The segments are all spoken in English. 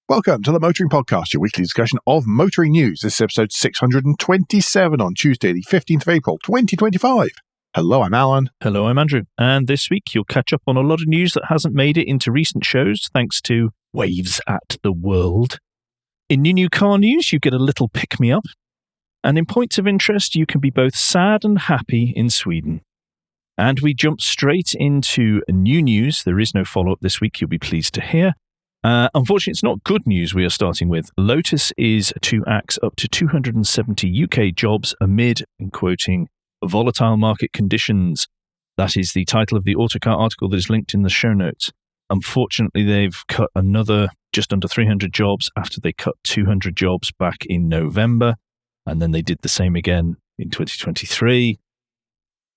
Welcome to the Motoring Podcast, your weekly discussion of motoring news. This is episode 627 on Tuesday, the 15th of April, 2025. Hello, I'm Alan. Hello, I'm Andrew. And this week you'll catch up on a lot of news that hasn't made it into recent shows thanks to waves at the world. In new car news, you get a little pick-me-up. And in points of interest, you can be both sad and happy in Sweden. And we jump straight into new news. There is no follow-up this week, you'll be pleased to hear. Unfortunately, it's not good news we are starting with. LOTUS is to axe up to 270 UK jobs amid, in quoting, volatile market conditions. That is the title of the Autocar article that is linked in the show notes. Unfortunately, they've cut another just under 300 jobs after they cut 200 jobs back in November. And then they did the same again in 2023.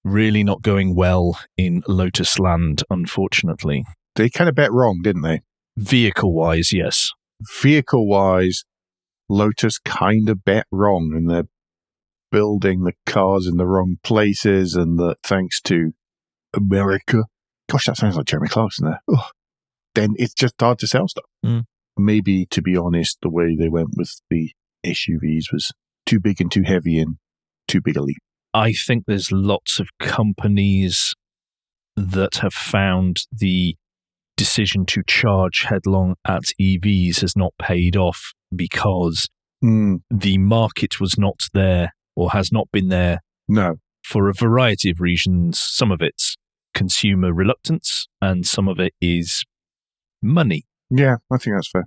Really not going well in LOTUS land, unfortunately. They kind of bet wrong, didn't they? Vehicle-wise, yes. Vehicle-wise, Lotus kind of bet wrong, and they're building the cars in the wrong places, and that thanks to America, gosh, that sounds like Jeremy Clarkson there, then it's just hard to sell stuff. Maybe, to be honest, the way they went with the SUVs was too big and too heavy and too big a leap. I think there's lots of companies that have found the decision to charge headlong at EVs has not paid off because the market was not there or has not been there for a variety of reasons. Some of it's consumer reluctance and some of it is money. Yeah, I think that's fair.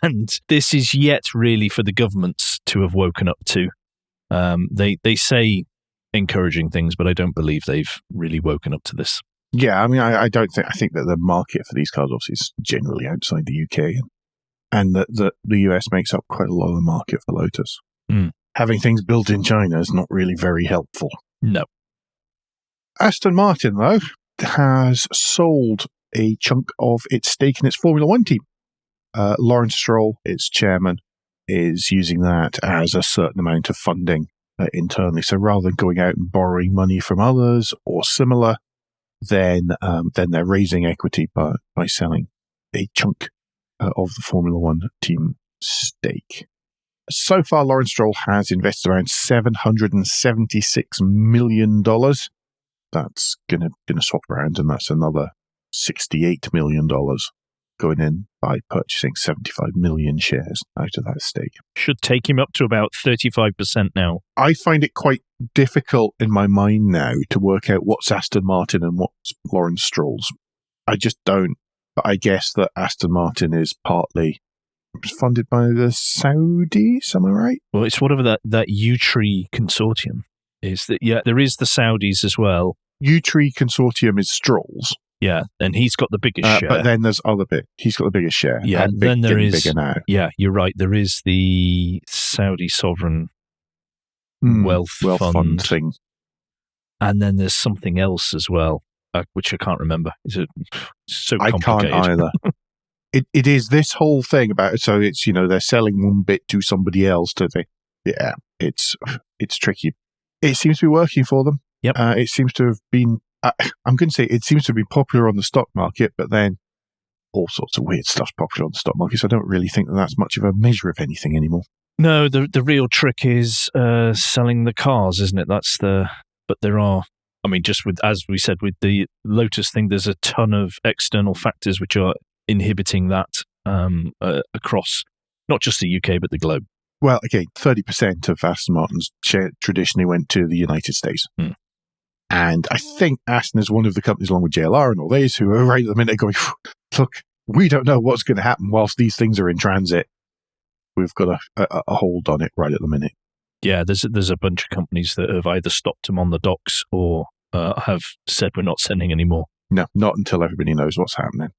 And this is yet really for the governments to have woken up to. They say encouraging things, but I don't believe they've really woken up to this. Yeah, I mean, I think that the market for these cars obviously is generally outside the UK, and that the US makes up quite a lot of the market for Lotus. Having things built in China is not really very helpful. No. Aston Martin, though, has sold a chunk of its stake in its Formula One team. Lawrence Stroll, its chairman, is using that as a certain amount of funding internally. So rather than going out and borrowing money from others or similar, then they're raising equity by selling a chunk of the Formula One team stake. So far, Lawrence Stroll has invested around $776 million. That's gonna swap around, and that's another $68 million going in by purchasing 75 million shares out of that stake. Should take him up to about 35% now. I find it quite difficult in my mind now to work out what's Aston Martin and what's Lawrence Stroll's. I just don't. But I guess that Aston Martin is partly funded by the Saudis, am I right? Well, it's whatever that U-Tree consortium is. That there is the Saudis as well. U-Tree consortium is Stroll's. Yeah, and he's got the biggest share. But then there's other bit. He's got the biggest share. Yeah, and then there is bigger now. Yeah, you're right. There is the Saudi sovereign wealth fund thing, and then there's something else as well, which I can't remember. It's so complicated. I can't either. It is this whole thing about. So it's they're selling one bit to somebody else. It's tricky. It seems to be working for them. Yep. It seems to have been. I'm going to say it seems to be popular on the stock market, but then all sorts of weird stuff's popular on the stock market, so I don't really think that that's much of a measure of anything anymore. No, the real trick is selling the cars, isn't it? But there are, I mean, just as we said, with the Lotus thing, there's a ton of external factors which are inhibiting that across not just the UK, but the globe. Well, again, 30% of Aston Martin's share traditionally went to the United States. And I think Aston is one of the companies, along with JLR and all these, who are right at the minute going, look, we don't know what's going to happen whilst these things are in transit. We've got a hold on it right at the minute. Yeah, there's a bunch of companies that have either stopped them on the docks or have said we're not sending any more. No, not until everybody knows what's happening.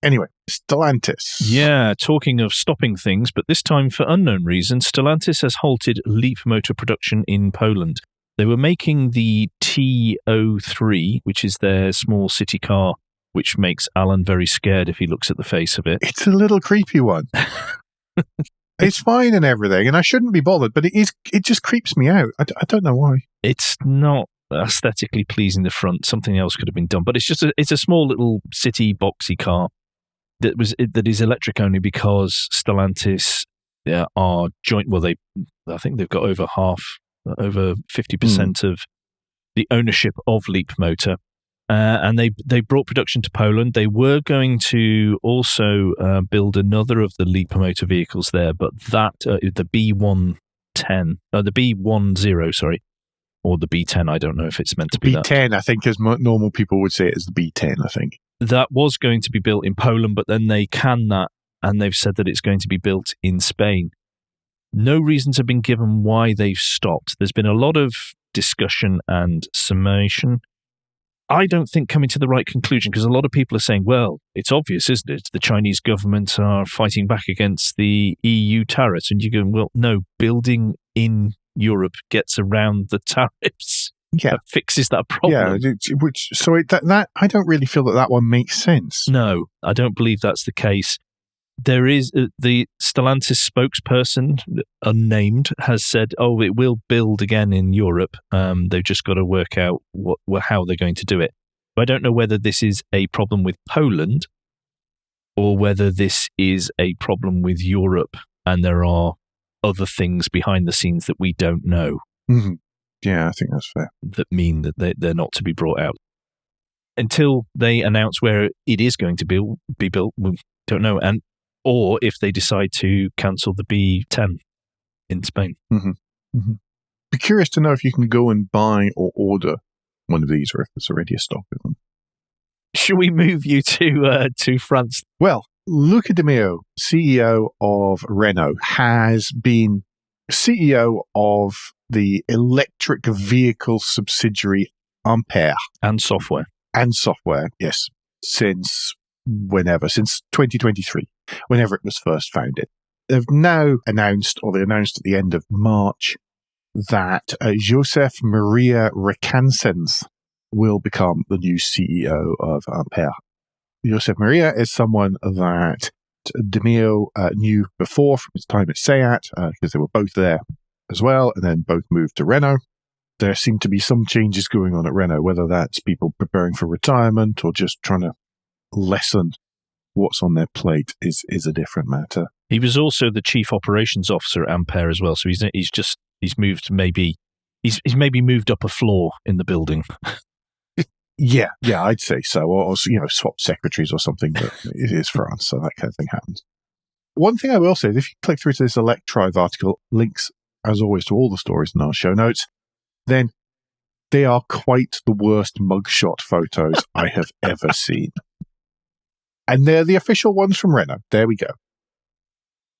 Anyway, Stellantis. Yeah, talking of stopping things, but this time for unknown reasons, Stellantis has halted LEAPMOTOR production in Poland. They were making the T03, which is their small city car, which makes Alan very scared if he looks at the face of it. It's a little creepy one. It's fine and everything, and I shouldn't be bothered, but it just creeps me out. I don't know why. It's not aesthetically pleasing, the front. Something else could have been done, but it's a small little city boxy car. that is electric only because Stellantis are joint. Well, I think they've got over 50% of the ownership of Leapmotor. And they brought production to Poland. They were going to also build another of the Leapmotor vehicles there, but that the B10, the B10, sorry, or the B10. I don't know if it's meant to be B10. I think, as normal people would say it as the B10. I think that was going to be built in Poland, but then they canned that, and they've said that it's going to be built in Spain. No reasons have been given why they've stopped. There's been a lot of discussion and summation. I don't think coming to the right conclusion, because a lot of people are saying, well, it's obvious, isn't it? The Chinese government are fighting back against the EU tariffs. And you go, well, no, building in Europe gets around the tariffs. Yeah. That fixes that problem. Yeah, that I don't really feel that one makes sense. No, I don't believe that's the case. There is the Stellantis spokesperson, unnamed, has said, "Oh, it will build again in Europe. They've just got to work out how they're going to do it." But I don't know whether this is a problem with Poland or whether this is a problem with Europe, and there are other things behind the scenes that we don't know. Mm-hmm. Yeah, I think that's fair. That mean that they're not to be brought out until they announce where it is going to be built. We don't know, or if they decide to cancel the B10 in Spain. Mm-hmm. Mm-hmm. Be curious to know if you can go and buy or order one of these, or if there's already a stock of them. Should we move you to France? Well, Luca De Meo, CEO of Renault, has been CEO of the electric vehicle subsidiary Ampere. And software. Yes, since 2023, whenever it was first founded. They've now announced, or they announced at the end of March, that Joseph Maria Requesens will become the new CEO of Ampere. Joseph Maria is someone that De Meo knew before from his time at SEAT, because they were both there as well, and then both moved to Renault. There seem to be some changes going on at Renault, whether that's people preparing for retirement or just trying to lessen what's on their plate is a different matter. He was also the chief operations officer at Ampere as well, so he's moved maybe moved up a floor in the building. Yeah, I'd say so. Or swap secretaries or something, but it is France, so that kind of thing happens. One thing I will say is if you click through to this Electrive article, links, as always, to all the stories in our show notes, then they are quite the worst mugshot photos I have ever seen. And they're the official ones from Renault. There we go.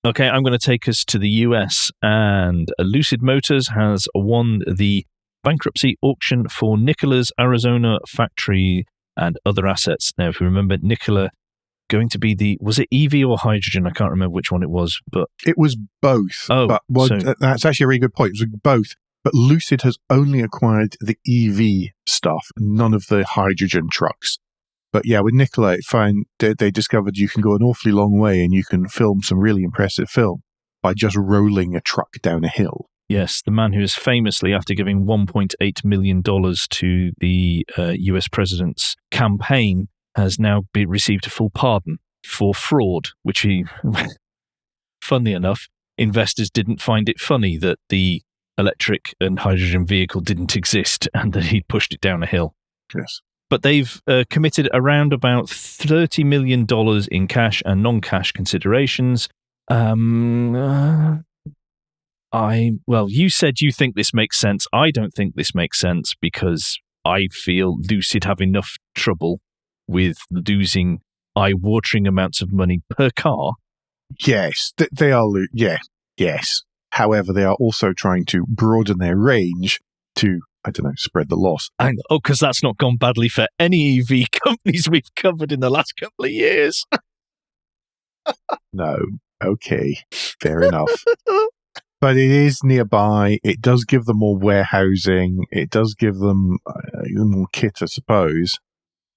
Okay, I'm going to take us to the US, and Lucid Motors has won the bankruptcy auction for Nikola's Arizona factory and other assets. Now, if you remember, Nikola going to be was it EV or hydrogen? I can't remember which one it was, but it was both. Oh, that's actually a really good point. It was both, but Lucid has only acquired the EV stuff, none of the hydrogen trucks. But yeah, with Nikola, they discovered you can go an awfully long way and you can film some really impressive film by just rolling a truck down a hill. Yes, the man who is famously, after giving $1.8 million to the US president's campaign, has now received a full pardon for fraud, which he, funnily enough, investors didn't find it funny that the electric and hydrogen vehicle didn't exist and that he'd pushed it down a hill. Yes. But they've committed around about $30 million in cash and non-cash considerations. You said you think this makes sense. I don't think this makes sense because I feel Lucid have enough trouble with losing eye-watering amounts of money per car. Yes, they are. Yes. However, they are also trying to broaden their range to, spread the loss. Because that's not gone badly for any EV companies we've covered in the last couple of years. No. Okay. Fair enough. But it is nearby. It does give them more warehousing. It does give them more kit, I suppose.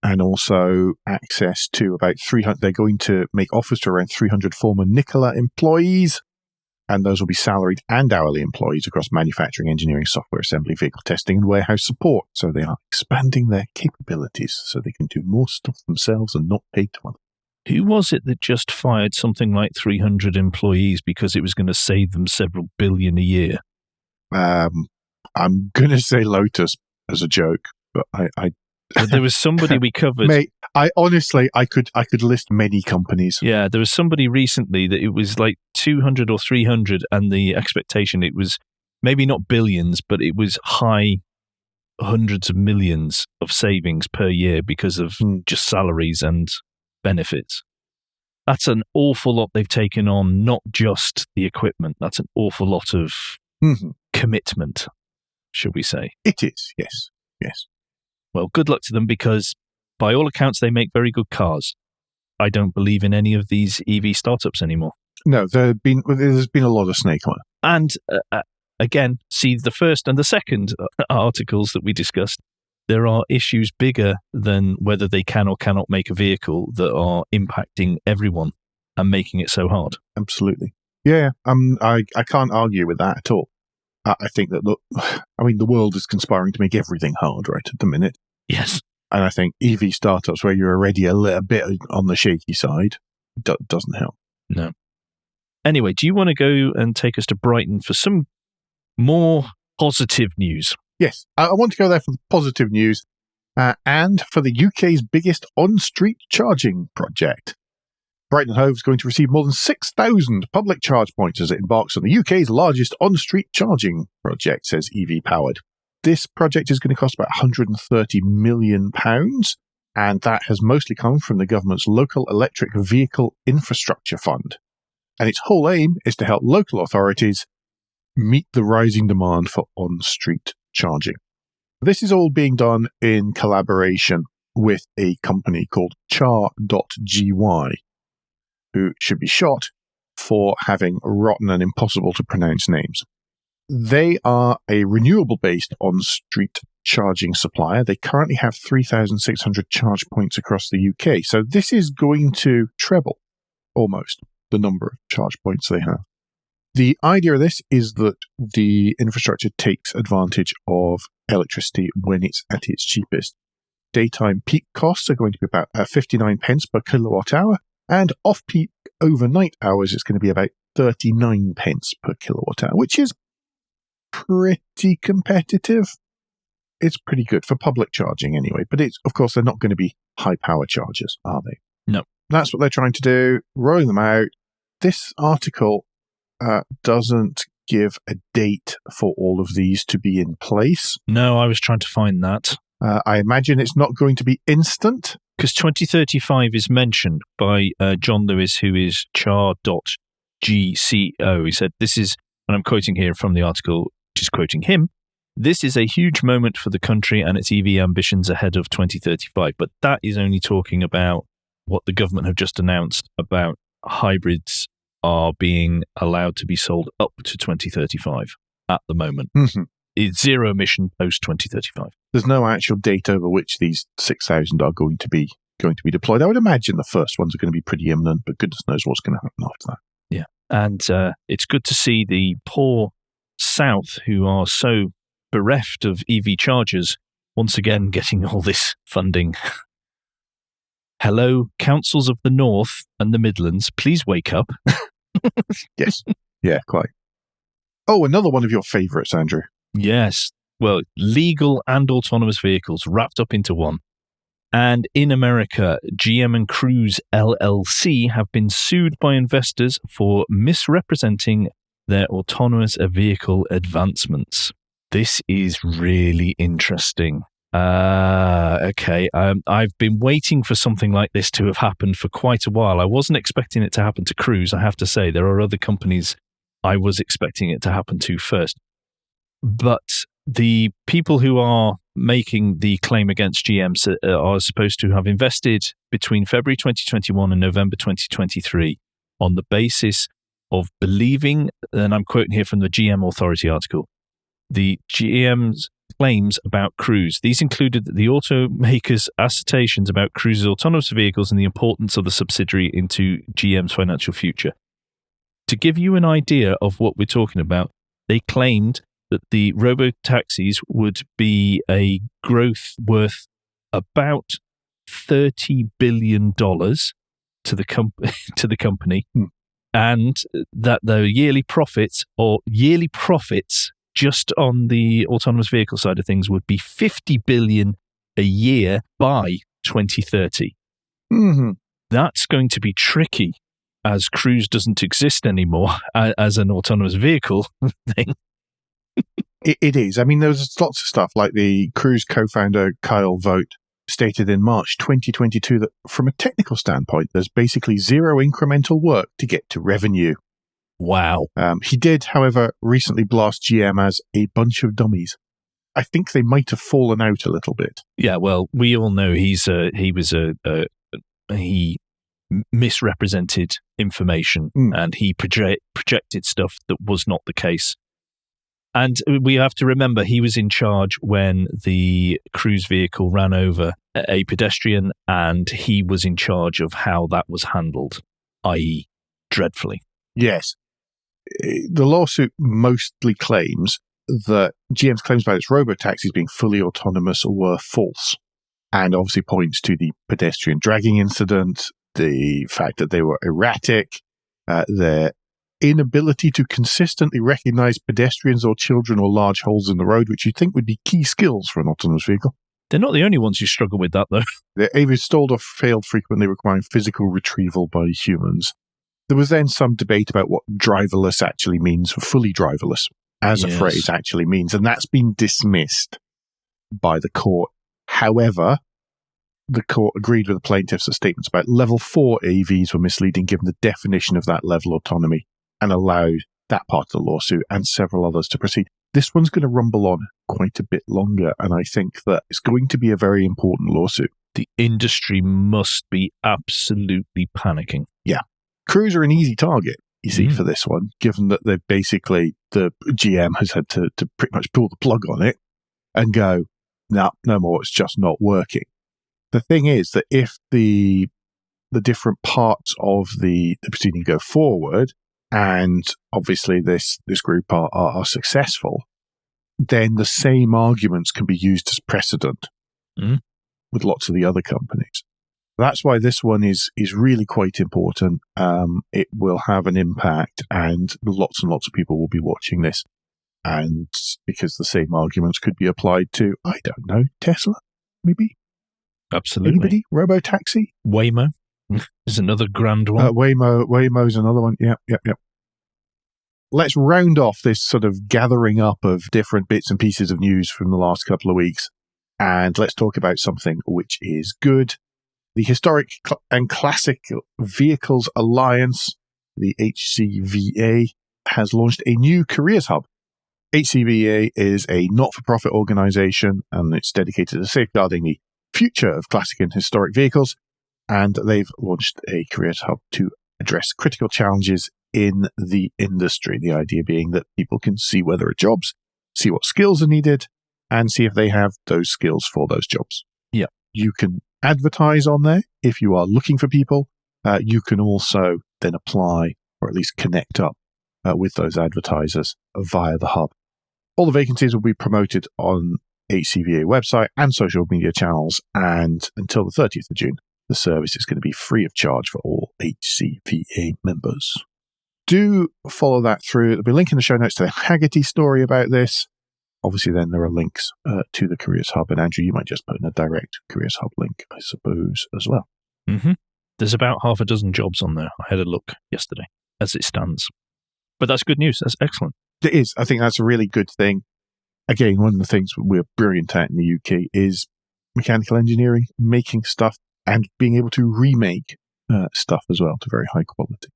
And also access to about 300. They're going to make offers to around 300 former Nikola employees. And those will be salaried and hourly employees across manufacturing, engineering, software assembly, vehicle testing, and warehouse support. So they are expanding their capabilities so they can do more stuff themselves and not pay to others. Who was it that just fired something like 300 employees because it was going to save them several billion a year? I'm going to say Lotus as a joke, but But there was somebody we covered. Mate, I could list many companies. Yeah, there was somebody recently that it was like 200 or 300, and the expectation, it was maybe not billions, but it was high hundreds of millions of savings per year because of just salaries and benefits. That's an awful lot they've taken on, not just the equipment. That's an awful lot of commitment, should we say. It is, yes. Well, good luck to them, because by all accounts, they make very good cars. I don't believe in any of these EV startups anymore. No, there's been a lot of snake oil. And again, see the first and the second articles that we discussed. There are issues bigger than whether they can or cannot make a vehicle that are impacting everyone and making it so hard. Absolutely. Yeah, I can't argue with that at all. I think that, the world is conspiring to make everything hard right at the minute. Yes. And I think EV startups where you're already a little bit on the shaky side doesn't help. No. Anyway, do you want to go and take us to Brighton for some more positive news? Yes, I want to go there for the positive news and for the UK's biggest on-street charging project. Brighton Hove is going to receive more than 6,000 public charge points as it embarks on the UK's largest on-street charging project, says EV Powered. This project is going to cost about £130 million, and that has mostly come from the government's Local Electric Vehicle Infrastructure Fund. And its whole aim is to help local authorities meet the rising demand for on-street charging. This is all being done in collaboration with a company called char.gy, who should be shot for having rotten and impossible to pronounce names. They are a renewable-based on-street charging supplier. They currently have 3,600 charge points across the UK. So this is going to treble, almost, the number of charge points they have. The idea of this is that the infrastructure takes advantage of electricity when it's at its cheapest. Daytime peak costs are going to be about 59 pence per kilowatt hour, and off-peak overnight hours it's going to be about 39 pence per kilowatt hour, which is pretty competitive. It's pretty good for public charging anyway, but of course they're not going to be high-power chargers, are they? No. That's what they're trying to do, rolling them out. This article doesn't give a date for all of these to be in place. No, I was trying to find that. I imagine it's not going to be instant. Because 2035 is mentioned by John Lewis, who is char.gco. He said, this is, and I'm quoting here from the article, which is quoting him, this is a huge moment for the country and its EV ambitions ahead of 2035. But that is only talking about what the government have just announced about hybrids are being allowed to be sold up to 2035 at the moment. Mm-hmm. It's zero emission post 2035. There's no actual date over which these 6,000 are going to be deployed. I would imagine the first ones are going to be pretty imminent, but goodness knows what's going to happen after that. Yeah, and it's good to see the poor South, who are so bereft of EV chargers, once again getting all this funding. Hello, councils of the North and the Midlands, please wake up. Yes. Yeah, quite. Oh, another one of your favourites, Andrew. Yes. Well, legal and autonomous vehicles wrapped up into one. And in America, GM and Cruise LLC have been sued by investors for misrepresenting their autonomous vehicle advancements. This is really interesting. Okay. I've been waiting for something like this to have happened for quite a while. I wasn't expecting it to happen to Cruise, I have to say. There are other companies I was expecting it to happen to first. But the people who are making the claim against GM are supposed to have invested between February 2021 and November 2023 on the basis of believing, and I'm quoting here from the GM Authority article, the GM's claims about Cruise. These included the automaker's assertions about Cruise's autonomous vehicles and the importance of the subsidiary into GM's financial future. To give you an idea of what we're talking about, they claimed that the robo-taxis would be a growth worth about $30 billion to the company, and that the yearly profits just on the autonomous vehicle side of things would be 50 billion a year by 2030. Mm-hmm. That's going to be tricky, as Cruise doesn't exist anymore as an autonomous vehicle thing. It is. I mean, there's lots of stuff like the Cruise co-founder Kyle Vogt stated in March 2022 that from a technical standpoint, there's basically zero incremental work to get to revenue. Wow. He did, however, recently blast GM as a bunch of dummies. I think they might have fallen out a little bit. Yeah, well, we all know he misrepresented information and he projected stuff that was not the case. And we have to remember he was in charge when the Cruise vehicle ran over a pedestrian, and he was in charge of how that was handled, i.e. dreadfully. Yes. The lawsuit mostly claims that GM's claims about its robotaxis being fully autonomous were false, and obviously points to the pedestrian dragging incident, the fact that they were erratic, their inability to consistently recognize pedestrians or children or large holes in the road, which you'd think would be key skills for an autonomous vehicle. They're not the only ones who struggle with that, though. They're either stalled or failed frequently, requiring physical retrieval by humans. There was then some debate about what driverless actually means, fully driverless, as a phrase actually means, and that's been dismissed by the court. However, the court agreed with the plaintiffs that statements about level 4 AVs were misleading given the definition of that level autonomy, and allowed that part of the lawsuit and several others to proceed. This one's going to rumble on quite a bit longer, and I think that it's going to be a very important lawsuit. The industry must be absolutely panicking. Yeah. Cruise are an easy target, you see, for this one, given that they've basically, the GM has had to pretty much pull the plug on it and go, no more, it's just not working. The thing is that if the different parts of the proceeding go forward, and obviously this group are successful, then the same arguments can be used as precedent with lots of the other companies. That's why this one is really quite important. It will have an impact, and lots of people will be watching this. And because the same arguments could be applied to, I don't know, Tesla, maybe? Absolutely. Anybody? Robotaxi? Waymo is another grand one. Waymo's another one. Yep. Let's round off this sort of gathering up of different bits and pieces of news from the last couple of weeks, and let's talk about something which is good. The Historic and Classic Vehicles Alliance, the HCVA, has launched a new careers hub. HCVA is a not-for-profit organization, and it's dedicated to safeguarding the future of classic and historic vehicles, and they've launched a careers hub to address critical challenges in the industry. The idea being that people can see where there are jobs, see what skills are needed, and see if they have those skills for those jobs. Yeah. You can advertise on there if you are looking for people. You can also then apply, or at least connect up with those advertisers via the hub. All the vacancies will be promoted on HCVA website and social media channels, and until the 30th of June, the service is going to be free of charge for all HCVA members. Do follow that through. There'll be a link in the show notes to the Haggerty story about this. Obviously, then there are links to the Careers Hub, and Andrew, you might just put in a direct Careers Hub link, I suppose, as well. Mm-hmm. There's about half a dozen jobs on there. I had a look yesterday, as it stands. But that's good news. That's excellent. It is. I think that's a really good thing. Again, one of the things we're brilliant at in the UK is mechanical engineering, making stuff and being able to remake stuff as well to very high quality.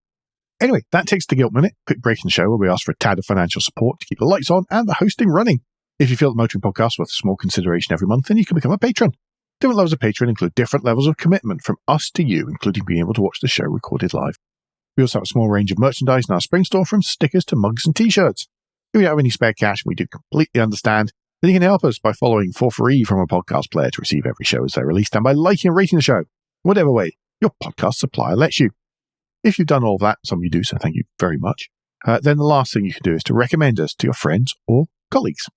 Anyway, that takes the Guilt Minute, quick break in the show where we ask for a tad of financial support to keep the lights on and the hosting running. If you feel the Motoring Podcast worth a small consideration every month, then you can become a patron. Different levels of patron include different levels of commitment from us to you, including being able to watch the show recorded live. We also have a small range of merchandise in our spring store, from stickers to mugs and t-shirts. If you don't have any spare cash, and we do completely understand, then you can help us by following for free from a podcast player to receive every show as they're released, and by liking and rating the show, whatever way your podcast supplier lets you. If you've done all that, some of you do, so thank you very much, then the last thing you can do is to recommend us to your friends or colleagues.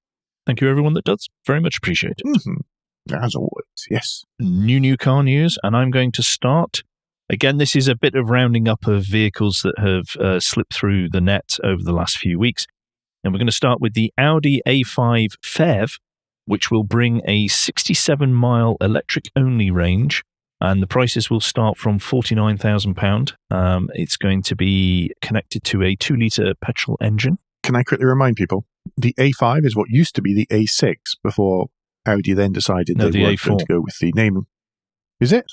Thank you, everyone that does. Very much appreciated. Mm-hmm. As always, yes. New car news, and I'm going to start Again, this is a bit of rounding up of vehicles that have slipped through the net over the last few weeks. And we're going to start with the Audi A5 PHEV, which will bring a 67-mile electric-only range, and the prices will start from £49,000. It's going to be connected to a 2-litre petrol engine. Can I quickly remind people, the A5 is what used to be the A6 before Audi then decided they weren't going to go with the naming. Is it?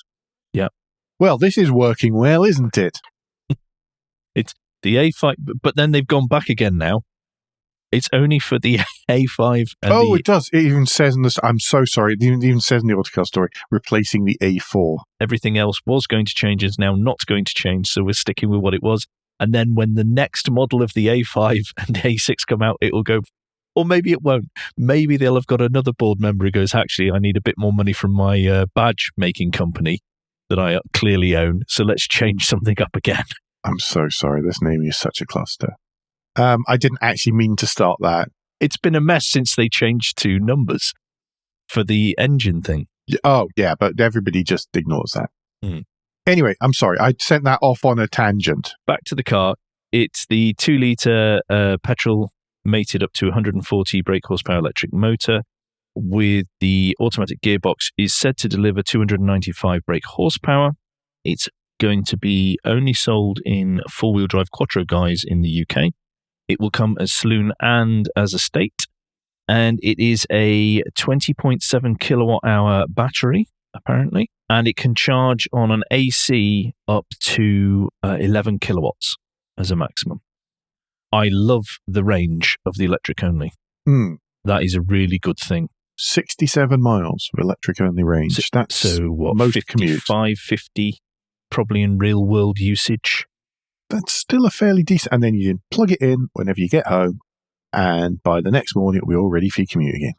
Yeah. Well, this is working well, isn't it? It's the A5, but then they've gone back again now. It's only for the A5. And it does. It even says in this. I'm so sorry. It even says in the Autocar story, replacing the A4. Everything else was going to change, is now not going to change, so we're sticking with what it was. And then when the next model of the A5 and the A6 come out, it will go, or maybe it won't. Maybe they'll have got another board member who goes, actually, I need a bit more money from my badge making company that I clearly own, so let's change something up again. I'm so sorry. This naming is such a cluster. I didn't actually mean to start that. It's been a mess since they changed to numbers for the engine thing. Oh, yeah, but everybody just ignores that. Mm. Anyway, I'm sorry. I sent that off on a tangent. Back to the car. It's the 2-litre petrol mated up to 140 brake horsepower electric motor with the automatic gearbox is said to deliver 295 brake horsepower. It's going to be only sold in four-wheel drive quattro guise in the UK. It will come as saloon and as estate, and it is a 20.7 kilowatt hour battery, apparently, and it can charge on an AC up to 11 kilowatts as a maximum. I love the range of the electric only. That is a really good thing. 67 miles of electric only range. That's so what, most 55, 50, probably in real world usage. That's still a fairly decent. And then you can plug it in whenever you get home, and by the next morning, it'll be all ready for your commute again.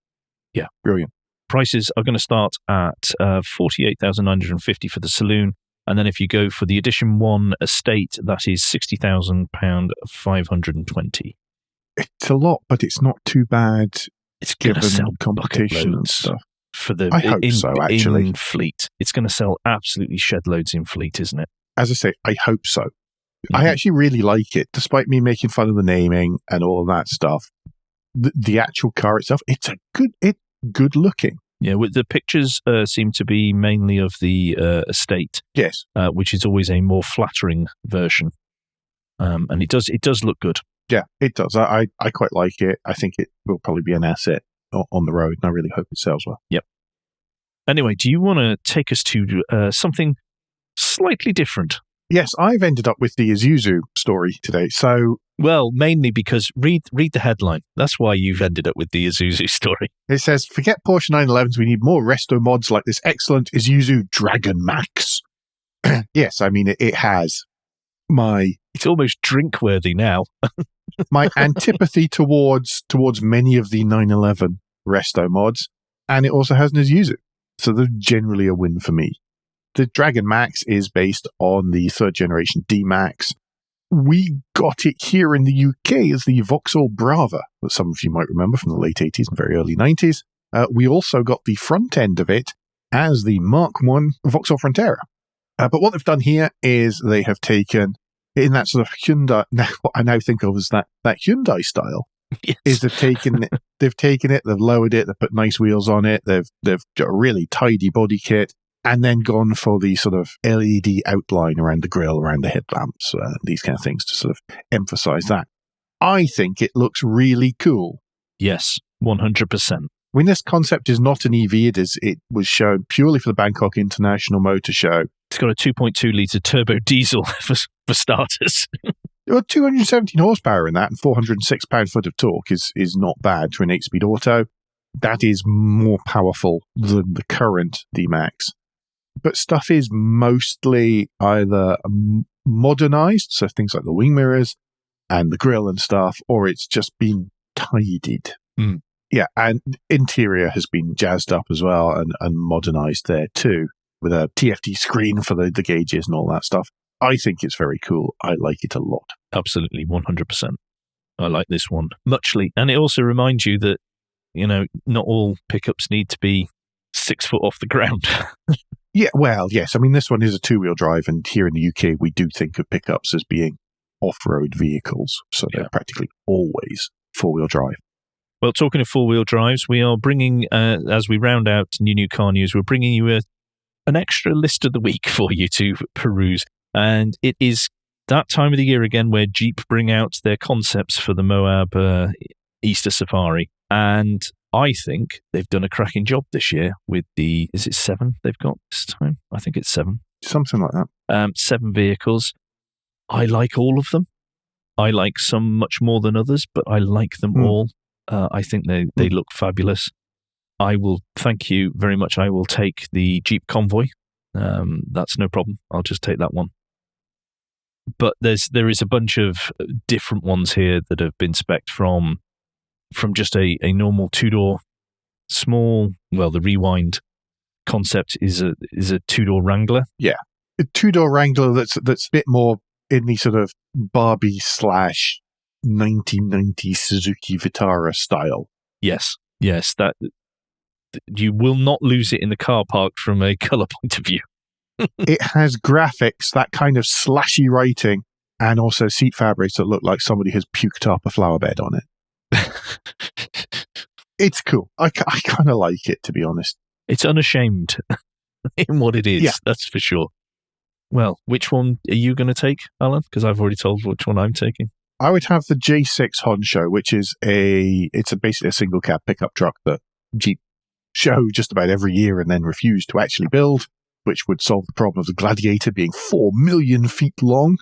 Yeah. Brilliant. Prices are going to start at $48,950 for the saloon. And then if you go for the Edition 1 estate, that is £60,000, $520. It's a lot, but it's not too bad. It's going to sell competition and stuff. For the I hope so, actually. In fleet. It's going to sell absolutely shed loads in fleet, isn't it? As I say, I hope so. I actually really like it, despite me making fun of the naming and all of that stuff. The actual car itself, it's good looking. Yeah, with the pictures seem to be mainly of the estate. Yes, which is always a more flattering version, and it does look good. Yeah, it does. I quite like it. I think it will probably be an asset on the road, and I really hope it sells well. Yep. Anyway, do you want to take us to something slightly different? Yes, I've ended up with the Isuzu story today. So, well, mainly because read the headline. That's why you've ended up with the Isuzu story. It says, "Forget Porsche 911s. We need more resto mods like this excellent Isuzu Dragon Max." Yes, I mean it has my. It's almost drink-worthy now. My antipathy towards many of the 911 resto mods, and it also has an Isuzu, so they're generally a win for me. The Dragon Max is based on the third generation D-Max. We got it here in the UK as the Vauxhall Brava, that some of you might remember from the late 80s and very early 90s. We also got the front end of it as the Mark I Vauxhall Frontera. But what they've done here is they have taken, in that sort of Hyundai, what I now think of as that Hyundai style, yes. Is they've taken it, they've lowered it, they've put nice wheels on it, they've got a really tidy body kit, and then gone for the sort of LED outline around the grille, around the headlamps, these kind of things to sort of emphasize that. I think it looks really cool. Yes, 100%. When this concept is not an EV, it was shown purely for the Bangkok International Motor Show. It's got a 2.2 litre turbo diesel for starters. Well, 217 horsepower in that and 406 pound-foot of torque is not bad for an 8-speed auto. That is more powerful than the current D-Max. But stuff is mostly either modernized, so things like the wing mirrors and the grille and stuff, or it's just been tidied. Mm. Yeah, and interior has been jazzed up as well and modernized there too, with a TFT screen for the gauges and all that stuff. I think it's very cool. I like it a lot. Absolutely, 100%. I like this one muchly. And it also reminds you that, not all pickups need to be 6 foot off the ground. Yeah, well, yes. I mean, this one is a two-wheel drive, and here in the UK, we do think of pickups as being off-road vehicles, so they're practically always four-wheel drive. Well, talking of four-wheel drives, we are bringing, as we round out new car news, we're bringing you an extra list of the week for you to peruse. And it is that time of the year again where Jeep bring out their concepts for the Moab Easter Safari. And I think they've done a cracking job this year with is it 7 they've got this time? I think it's 7. Something like that. 7 vehicles. I like all of them. I like some much more than others, but I like them all. I think they look fabulous. I will thank you very much. I will take the Jeep Convoy. That's no problem. I'll just take that one. But there is a bunch of different ones here that have been spec'd from just a normal two-door small. Well, the Rewind concept is a two-door Wrangler. Yeah, a two-door Wrangler that's a bit more in the sort of Barbie / 1990 Suzuki Vitara style. Yes, that you will not lose it in the car park from a colour point of view. It has graphics, that kind of slashy writing, and also seat fabrics that look like somebody has puked up a flower bed on it. It's cool. I kind of like it, to be honest. It's unashamed in what it is, that's for sure. Well, which one are you going to take, Alan? Because I've already told which one I'm taking. I would have the J6 Honcho, which is basically a single cab pickup truck that Jeep show just about every year and then refuse to actually build, which would solve the problem of the Gladiator being 4 million feet long.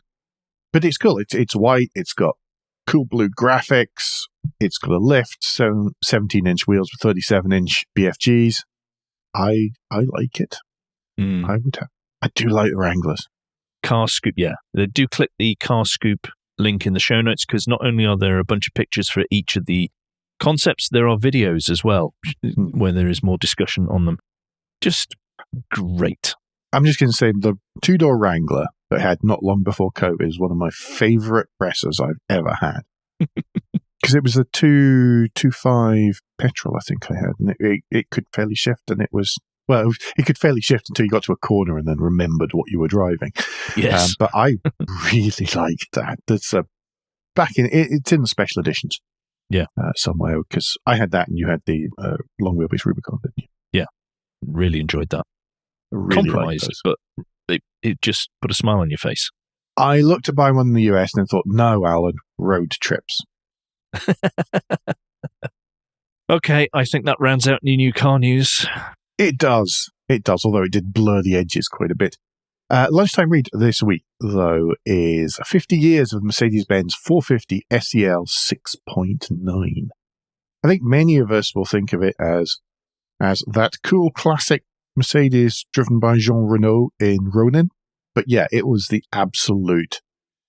But it's cool. It's white. It's got cool blue graphics. It's got a lift, so 17-inch wheels with 37-inch BFGs. I like it. I would have. I do like the Wranglers. Car Scoop, yeah. Do click the Car Scoop link in the show notes, because not only are there a bunch of pictures for each of the concepts, there are videos as well where there is more discussion on them. Just great. I'm just going to say the two-door Wrangler that I had not long before COVID is one of my favourite pressers I've ever had. Because it was a 2.5 petrol, I think I had, and it could fairly shift, and it could fairly shift until you got to a corner and then remembered what you were driving. Yes. But I really liked that. That's it's in the special editions. Yeah. Somewhere, because I had that and you had the long wheelbase Rubicon, didn't you? Yeah. Really enjoyed that. Really compromised, but it just put a smile on your face. I looked to buy one in the US and then thought, no, Alan, road trips. Okay, I think that rounds out new car news. It does, although it did blur the edges quite a bit. Lunchtime read this week, though, is 50 years of Mercedes-Benz 450 SEL 6.9. I think many of us will think of it as that cool classic Mercedes driven by Jean Renault in Ronin. But yeah, it was the absolute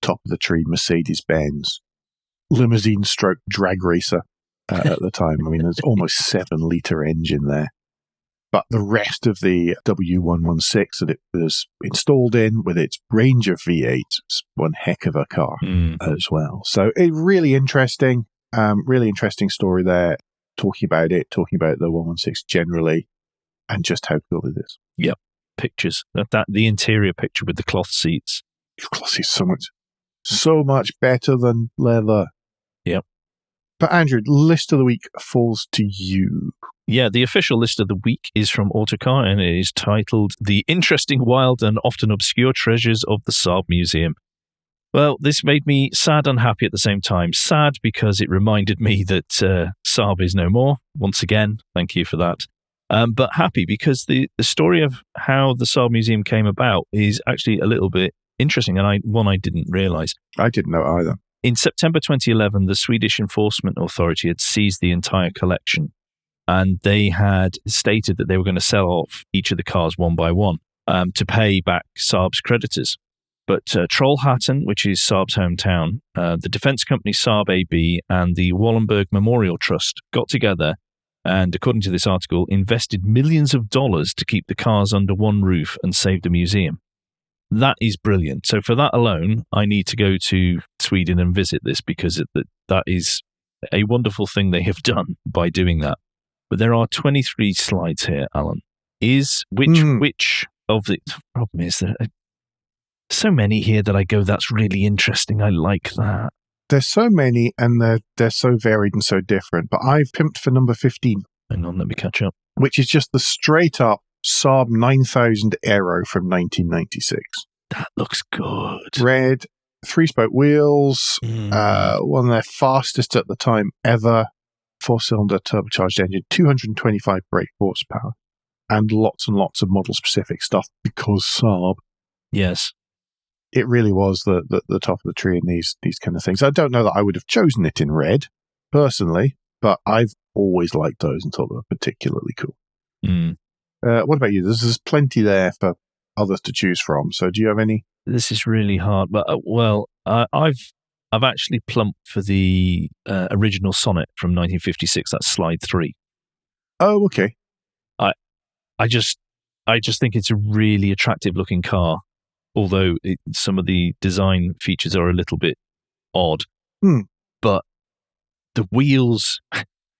top of the tree Mercedes-Benz limousine stroke drag racer at the time. I mean, there's almost 7-litre engine there. But the rest of the W116 that it was installed in, with its range of V8, is one heck of a car as well. So it really interesting story there, talking about the 116 generally, and just how cool it is. Yep, pictures. The interior picture with the cloth seats. Cloth seats so much better than leather. Yep. But Andrew, list of the week falls to you. Yeah, the official list of the week is from Autocar, and it is titled The Interesting, Wild and Often Obscure Treasures of the Saab Museum. Well, this made me sad and happy at the same time. Sad because it reminded me that Saab is no more. Once again, thank you for that. But happy because the story of how the Saab Museum came about is actually a little bit interesting, and I didn't realise. I didn't know either. In September 2011, the Swedish Enforcement Authority had seized the entire collection, and they had stated that they were going to sell off each of the cars one by one to pay back Saab's creditors. But Trollhättan, which is Saab's hometown, the defence company Saab AB and the Wallenberg Memorial Trust got together and, according to this article, invested millions of dollars to keep the cars under one roof and save the museum. That is brilliant. So for that alone, I need to go to Sweden and visit this, because that is a wonderful thing they have done by doing that. But there are 23 slides here, Alan. Which of the problem is that so many here that I go, that's really interesting. I like that. There's so many, and they're so varied and so different. But I've pimped for number 15. Hang on, let me catch up. Which is just the straight-up Saab 9000 Aero from 1996. That looks good. Red, 3-spoke wheels, one of their fastest at the time ever, 4-cylinder turbocharged engine, 225 brake horsepower, and lots of model-specific stuff because Saab. Yes. It really was the top of the tree in these kind of things. I don't know that I would have chosen it in red, personally, but I've always liked those and thought they were particularly cool. What about you? There's plenty there for others to choose from. So do you have any? This is really hard, but I've actually plumped for the original Sonnet from 1956. That's slide 3. Oh, okay. I just think it's a really attractive looking car, although some of the design features are a little bit odd. But the wheels,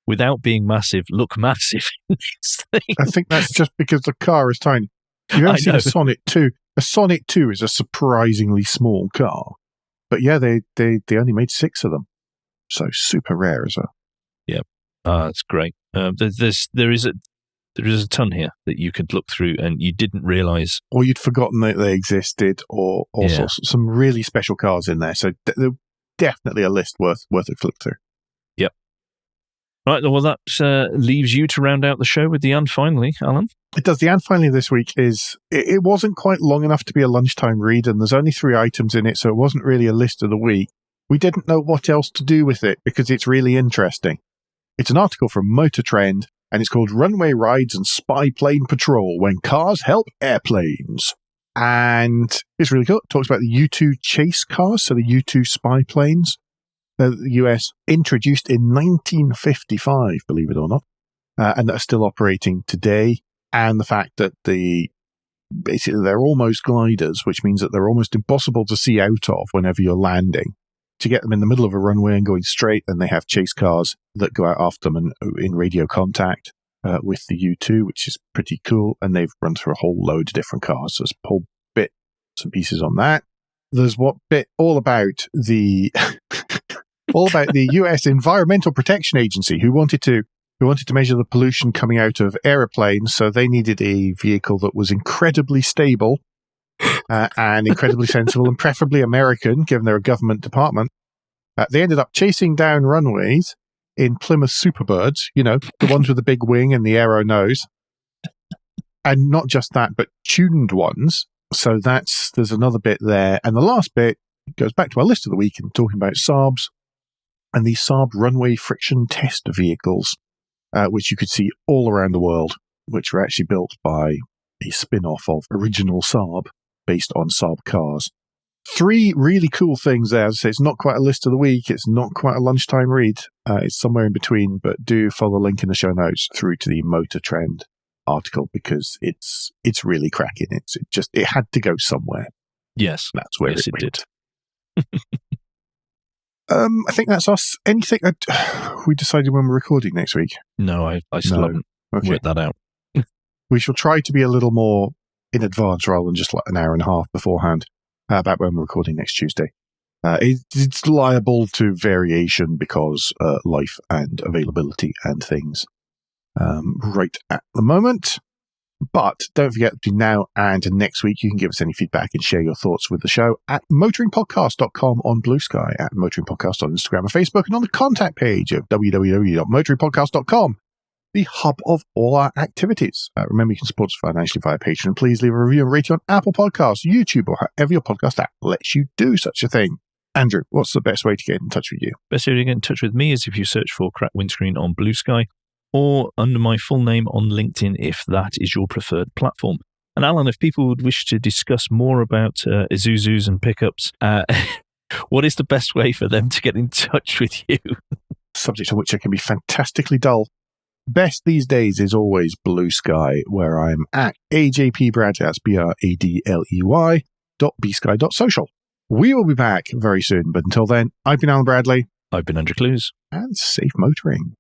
without being massive, look massive in this thing. I think that's just because the car is tiny. You've ever seen a Sonnet 2? A Sonnet 2 is a surprisingly small car. But yeah, they only made 6 of them. So super rare as well. Yeah, that's great. There is a ton here that you could look through and you didn't realise. Or you'd forgotten that they existed, or some really special cars in there. So they're definitely a list worth a flip through. Yep. Right, well, that leaves you to round out the show with the and finally, Alan. It does. The and finally this week is, it wasn't quite long enough to be a lunchtime read, and there's only 3 items in it, so it wasn't really a list of the week. We didn't know what else to do with it because it's really interesting. It's an article from Motor Trend, and it's called Runway Rides and Spy Plane Patrol When Cars Help Airplanes. And it's really cool. It talks about the U-2 chase cars, so the U-2 spy planes that the US introduced in 1955, believe it or not, and that are still operating today. And the fact that basically they're almost gliders, which means that they're almost impossible to see out of whenever you're landing. To get them in the middle of a runway and going straight, then they have chase cars that go out after them and in radio contact with the U-2, which is pretty cool. And they've run through a whole load of different cars. So there's a whole bit, some pieces on that. There's all about the US Environmental Protection Agency, who wanted to measure the pollution coming out of aeroplanes. So they needed a vehicle that was incredibly stable and incredibly sensible, and preferably American, given they're a government department. They ended up chasing down runways in Plymouth Superbirds, the ones with the big wing and the aero nose. And not just that, but tuned ones. So there's another bit there. And the last bit goes back to our list of the week and talking about Saabs and these Saab runway friction test vehicles, which you could see all around the world, which were actually built by a spin-off of original Saab based on Saab cars. 3 really cool things there. As I say, it's not quite a list of the week. It's not quite a lunchtime read. It's somewhere in between, but do follow the link in the show notes through to the Motor Trend article because it's really cracking. It had to go somewhere. Yes. That's where it went. did. I think that's us. Anything we decided when we're recording next week? No, I still haven't worked that out. We shall try to be a little more in advance rather than just like an hour and a half beforehand about when we're recording next Tuesday. It's liable to variation because life and availability and things right at the moment. But don't forget, between now and next week, you can give us any feedback and share your thoughts with the show at motoringpodcast.com on Blue Sky, at Motoring Podcast on Instagram and Facebook, and on the contact page of www.motoringpodcast.com, the hub of all our activities. Remember, you can support us financially via Patreon. Please leave a review and rating on Apple Podcasts, YouTube, or however your podcast app lets you do such a thing. Andrew, what's the best way to get in touch with you? Best way to get in touch with me is if you search for Crack Windscreen on Blue Sky, or under my full name on LinkedIn, if that is your preferred platform. And Alan, if people would wish to discuss more about Isuzus and pickups, what is the best way for them to get in touch with you? Subject on which I can be fantastically dull. Best these days is always Blue Sky, where I'm at AJPBradley, that's BRADLEY.bsky.social. We will be back very soon, but until then, I've been Alan Bradley. I've been Andrew Clues. And safe motoring.